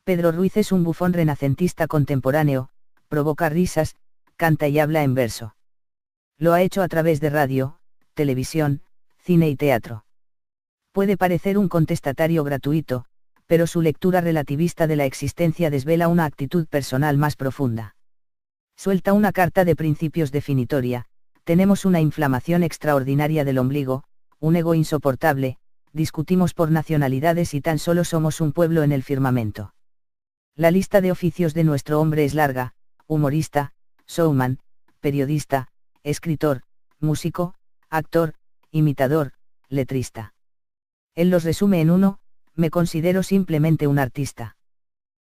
Pedro Ruiz es un bufón renacentista contemporáneo, provoca risas, canta y habla en verso. Lo ha hecho a través de radio, televisión, cine y teatro. Puede parecer un contestatario gratuito, pero su lectura relativista de la existencia desvela una actitud personal más profunda. Suelta una carta de principios definitoria: tenemos una inflamación extraordinaria del ombligo, un ego insoportable, discutimos por nacionalidades y tan solo somos un pueblo en el firmamento. La lista de oficios de nuestro hombre es larga: humorista, showman, periodista, escritor, músico, actor, imitador, letrista. Él los resume en uno: me considero simplemente un artista.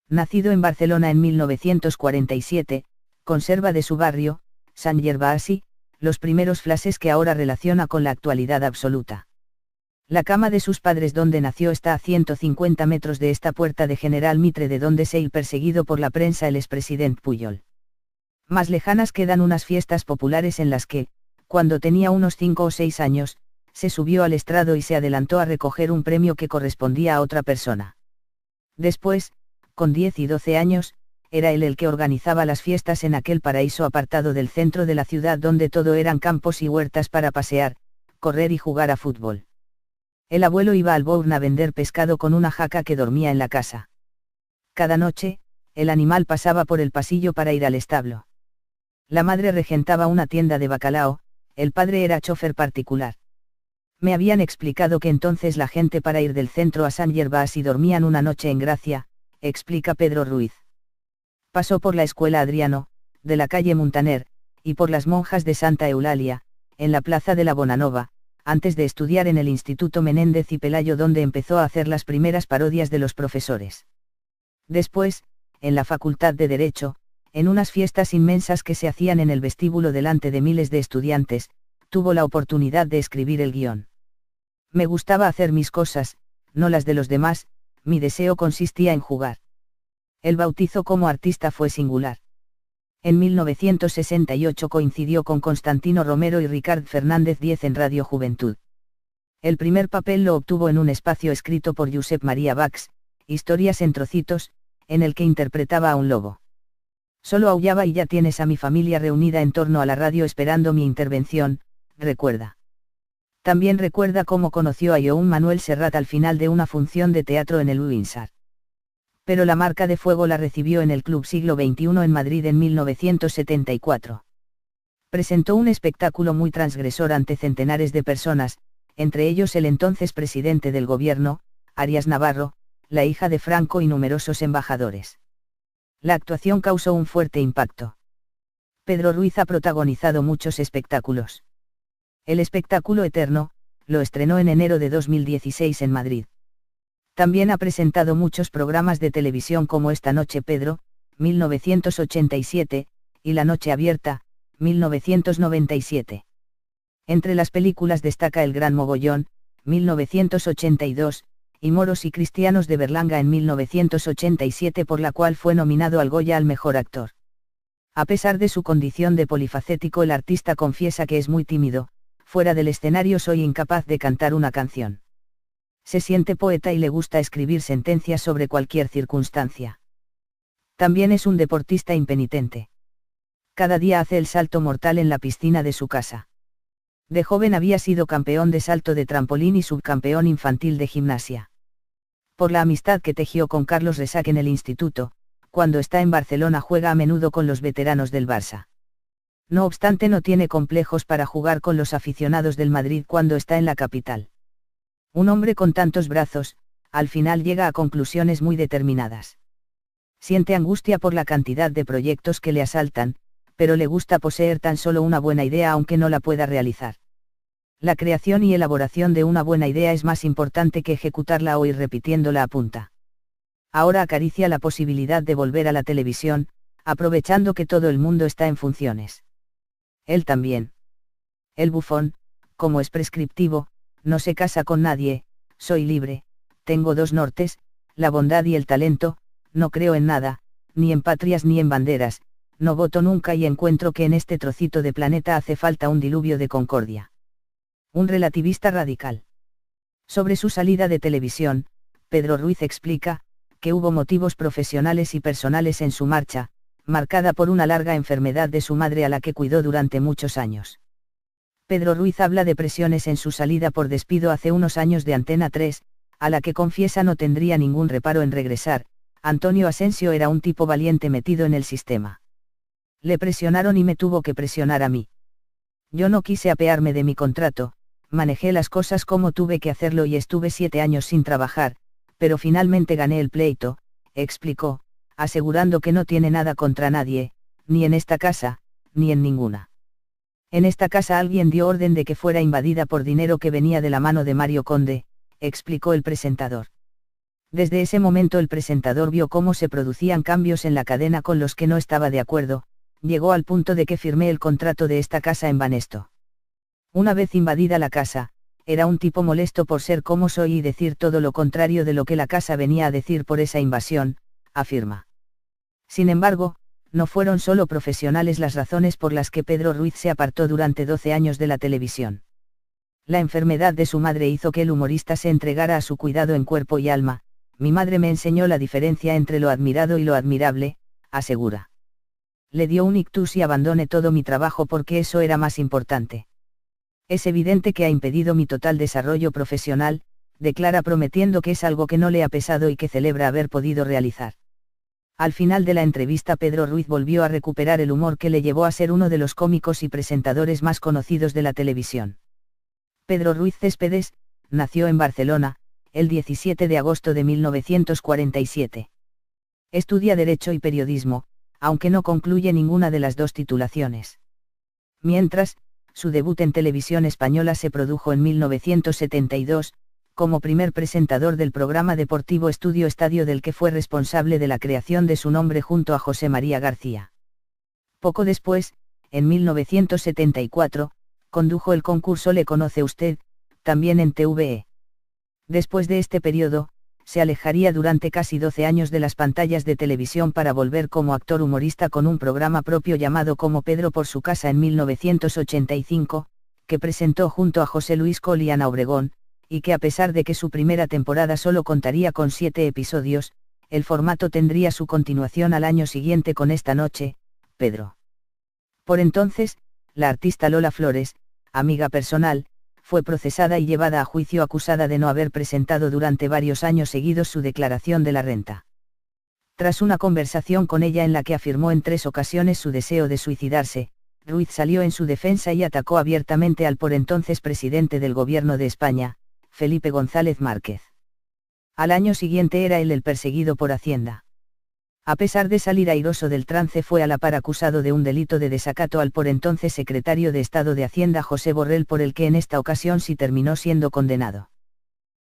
Nacido en Barcelona en 1947, conserva de su barrio, Sant Gervasi, los primeros flashes que ahora relaciona con la actualidad absoluta. La cama de sus padres donde nació está a 150 metros de esta puerta de General Mitre de donde se perseguido por la prensa el expresidente Pujol. Más lejanas quedan unas fiestas populares en las que, cuando tenía unos 5 o 6 años, se subió al estrado y se adelantó a recoger un premio que correspondía a otra persona. Después, con 10 y 12 años, era él el que organizaba las fiestas en aquel paraíso apartado del centro de la ciudad donde todo eran campos y huertas para pasear, correr y jugar a fútbol. El abuelo iba al Bourne a vender pescado con una jaca que dormía en la casa. Cada noche, el animal pasaba por el pasillo para ir al establo. La madre regentaba una tienda de bacalao, el padre era chofer particular. Me habían explicado que entonces la gente para ir del centro a Sant Gervasi dormían una noche en Gracia, explica Pedro Ruiz. Pasó por la escuela Adriano, de la calle Muntaner, y por las monjas de Santa Eulalia, en la plaza de la Bonanova, antes de estudiar en el Instituto Menéndez y Pelayo donde empezó a hacer las primeras parodias de los profesores. Después, en la Facultad de Derecho, en unas fiestas inmensas que se hacían en el vestíbulo delante de miles de estudiantes, tuvo la oportunidad de escribir el guión. Me gustaba hacer mis cosas, no las de los demás, mi deseo consistía en jugar. El bautizo como artista fue singular. En 1968 coincidió con Constantino Romero y Ricard Fernández Díez en Radio Juventud. El primer papel lo obtuvo en un espacio escrito por Josep María Bax, Historias en trocitos, en el que interpretaba a un lobo. Solo aullaba y ya tienes a mi familia reunida en torno a la radio esperando mi intervención, recuerda. También recuerda cómo conoció a Joan Manuel Serrat al final de una función de teatro en el Windsor. Pero la marca de fuego la recibió en el Club Siglo XXI en Madrid en 1974. Presentó un espectáculo muy transgresor ante centenares de personas, entre ellos el entonces presidente del gobierno, Arias Navarro, la hija de Franco y numerosos embajadores. La actuación causó un fuerte impacto. Pedro Ruiz ha protagonizado muchos espectáculos. El espectáculo Eterno, lo estrenó en enero de 2016 en Madrid. También ha presentado muchos programas de televisión como Esta noche Pedro, 1987, y La noche abierta, 1997. Entre las películas destaca El Gran Mogollón, 1982, y Moros y Cristianos de Berlanga en 1987 por la cual fue nominado al Goya al mejor actor. A pesar de su condición de polifacético el artista confiesa que es muy tímido: fuera del escenario soy incapaz de cantar una canción. Se siente poeta y le gusta escribir sentencias sobre cualquier circunstancia. También es un deportista impenitente. Cada día hace el salto mortal en la piscina de su casa. De joven había sido campeón de salto de trampolín y subcampeón infantil de gimnasia. Por la amistad que tejió con Carlos Resac en el instituto, cuando está en Barcelona juega a menudo con los veteranos del Barça. No obstante, no tiene complejos para jugar con los aficionados del Madrid cuando está en la capital. Un hombre con tantos brazos, al final llega a conclusiones muy determinadas. Siente angustia por la cantidad de proyectos que le asaltan, pero le gusta poseer tan solo una buena idea aunque no la pueda realizar. La creación y elaboración de una buena idea es más importante que ejecutarla o ir repitiéndola a punta. Ahora acaricia la posibilidad de volver a la televisión, aprovechando que todo el mundo está en funciones. Él también. El bufón, como es prescriptivo, no se casa con nadie: soy libre, tengo dos nortes, la bondad y el talento, no creo en nada, ni en patrias ni en banderas, no voto nunca y encuentro que en este trocito de planeta hace falta un diluvio de concordia. Un relativista radical. Sobre su salida de televisión, Pedro Ruiz explica: que hubo motivos profesionales y personales en su marcha, marcada por una larga enfermedad de su madre a la que cuidó durante muchos años. Pedro Ruiz habla de presiones en su salida por despido hace unos años de Antena 3, a la que confiesa no tendría ningún reparo en regresar. Antonio Asensio era un tipo valiente metido en el sistema. Le presionaron y me tuvo que presionar a mí. Yo no quise apearme de mi contrato, manejé las cosas como tuve que hacerlo y estuve 7 años sin trabajar, pero finalmente gané el pleito, explicó, asegurando que no tiene nada contra nadie, ni en esta casa, ni en ninguna. En esta casa alguien dio orden de que fuera invadida por dinero que venía de la mano de Mario Conde, explicó el presentador. Desde ese momento el presentador vio cómo se producían cambios en la cadena con los que no estaba de acuerdo, llegó al punto de que firmé el contrato de esta casa en Banesto. Una vez invadida la casa, era un tipo molesto por ser como soy y decir todo lo contrario de lo que la casa venía a decir por esa invasión, afirma. Sin embargo, no fueron solo profesionales las razones por las que Pedro Ruiz se apartó durante 12 años de la televisión. La enfermedad de su madre hizo que el humorista se entregara a su cuidado en cuerpo y alma. Mi madre me enseñó la diferencia entre lo admirado y lo admirable, asegura. Le dio un ictus y abandoné todo mi trabajo porque eso era más importante. Es evidente que ha impedido mi total desarrollo profesional, declara prometiendo que es algo que no le ha pesado y que celebra haber podido realizar. Al final de la entrevista Pedro Ruiz volvió a recuperar el humor que le llevó a ser uno de los cómicos y presentadores más conocidos de la televisión. Pedro Ruiz Céspedes, nació en Barcelona, el 17 de agosto de 1947. Estudia Derecho y Periodismo, aunque no concluye ninguna de las dos titulaciones. Mientras, su debut en televisión española se produjo en 1972, como primer presentador del programa deportivo Estudio Estadio del que fue responsable de la creación de su nombre junto a José María García. Poco después, en 1974, condujo el concurso Le conoce usted, también en TVE. Después de este periodo, se alejaría durante casi 12 años de las pantallas de televisión para volver como actor humorista con un programa propio llamado Como Pedro por su casa en 1985, que presentó junto a José Luis Col y Ana Obregón, y que a pesar de que su primera temporada solo contaría con 7 episodios, el formato tendría su continuación al año siguiente con Esta noche, Pedro. Por entonces, la artista Lola Flores, amiga personal, fue procesada y llevada a juicio acusada de no haber presentado durante varios años seguidos su declaración de la renta. Tras una conversación con ella en la que afirmó en 3 ocasiones su deseo de suicidarse, Ruiz salió en su defensa y atacó abiertamente al por entonces presidente del Gobierno de España, Felipe González Márquez. Al año siguiente era él el perseguido por Hacienda. A pesar de salir airoso del trance fue a la par acusado de un delito de desacato al por entonces secretario de Estado de Hacienda José Borrell, por el que en esta ocasión sí terminó siendo condenado.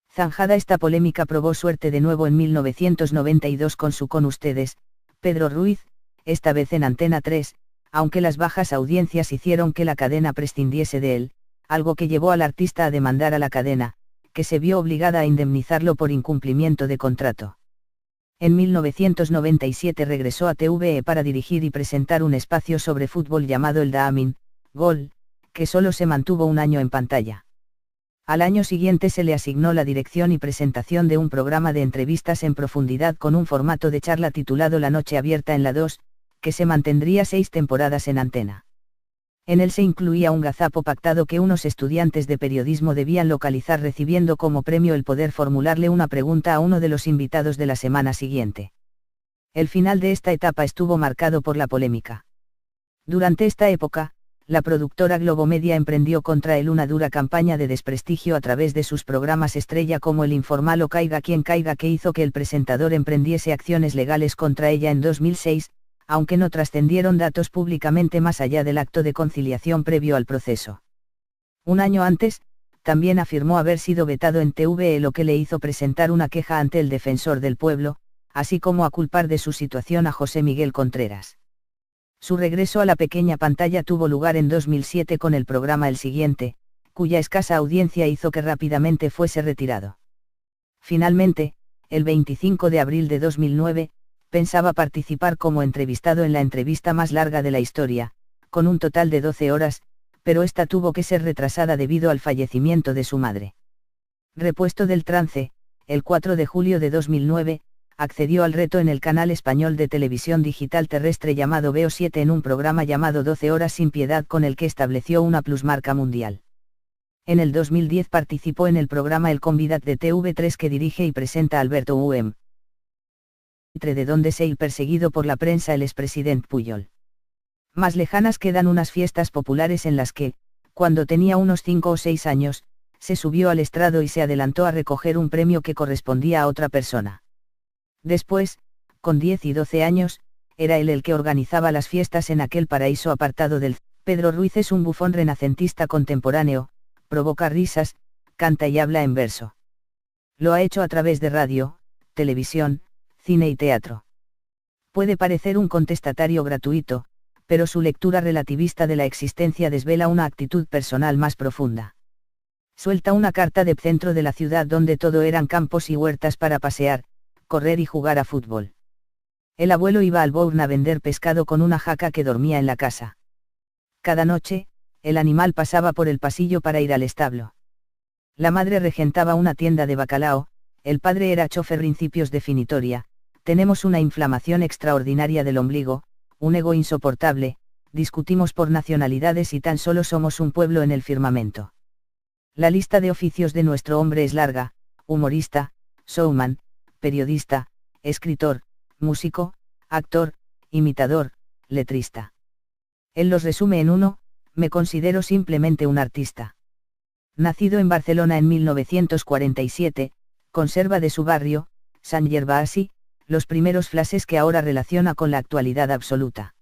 Zanjada esta polémica, probó suerte de nuevo en 1992 con su Con ustedes, Pedro Ruiz, esta vez en Antena 3, aunque las bajas audiencias hicieron que la cadena prescindiese de él, algo que llevó al artista a demandar a la cadena, que se vio obligada a indemnizarlo por incumplimiento de contrato. En 1997 regresó a TVE para dirigir y presentar un espacio sobre fútbol llamado El Daamin, Gol, que solo se mantuvo un año en pantalla. Al año siguiente se le asignó la dirección y presentación de un programa de entrevistas en profundidad con un formato de charla titulado La Noche Abierta en la 2, que se mantendría 6 temporadas en antena. En él se incluía un gazapo pactado que unos estudiantes de periodismo debían localizar, recibiendo como premio el poder formularle una pregunta a uno de los invitados de la semana siguiente. El final de esta etapa estuvo marcado por la polémica. Durante esta época, la productora Globomedia emprendió contra él una dura campaña de desprestigio a través de sus programas estrella como El Informal o Caiga quien caiga, que hizo que el presentador emprendiese acciones legales contra ella en 2006, aunque no trascendieron datos públicamente más allá del acto de conciliación previo al proceso. Un año antes, también afirmó haber sido vetado en TVE, lo que le hizo presentar una queja ante el Defensor del Pueblo, así como a culpar de su situación a José Miguel Contreras. Su regreso a la pequeña pantalla tuvo lugar en 2007 con el programa El Siguiente, cuya escasa audiencia hizo que rápidamente fuese retirado. Finalmente, el 25 de abril de 2009, pensaba participar como entrevistado en la entrevista más larga de la historia, con un total de 12 horas, pero esta tuvo que ser retrasada debido al fallecimiento de su madre. Repuesto del trance, el 4 de julio de 2009, accedió al reto en el canal español de televisión digital terrestre llamado Veo 7 en un programa llamado 12 horas sin piedad con el que estableció una plusmarca mundial. En el 2010 participó en el programa El Convidat de TV3 que dirige y presenta Alberto Uem. De donde se il perseguido por la prensa el expresidente Pujol. Más lejanas quedan unas fiestas populares en las que, cuando tenía unos 5 o 6 años, se subió al estrado y se adelantó a recoger un premio que correspondía a otra persona. Después, con 10 y 12 años, era él el que organizaba las fiestas en aquel paraíso apartado del... Pedro Ruiz es un bufón renacentista contemporáneo, provoca risas, canta y habla en verso. Lo ha hecho a través de radio, televisión, cine y teatro. Puede parecer un contestatario gratuito, pero su lectura relativista de la existencia desvela una actitud personal más profunda. Suelta una carta de centro de la ciudad donde todo eran campos y huertas para pasear, correr y jugar a fútbol. El abuelo iba al Bourne a vender pescado con una jaca que dormía en la casa. Cada noche, el animal pasaba por el pasillo para ir al establo. La madre regentaba una tienda de bacalao, el padre era chofer principios definitoria, tenemos una inflamación extraordinaria del ombligo, un ego insoportable, discutimos por nacionalidades y tan solo somos un pueblo en el firmamento. La lista de oficios de nuestro hombre es larga: humorista, showman, periodista, escritor, músico, actor, imitador, letrista. Él los resume en uno: me considero simplemente un artista. Nacido en Barcelona en 1947, conserva de su barrio, Sant Gervasi, los primeros flashes que ahora relaciona con la actualidad absoluta.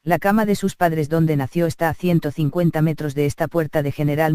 La cama de sus padres donde nació está a 150 metros de esta puerta de General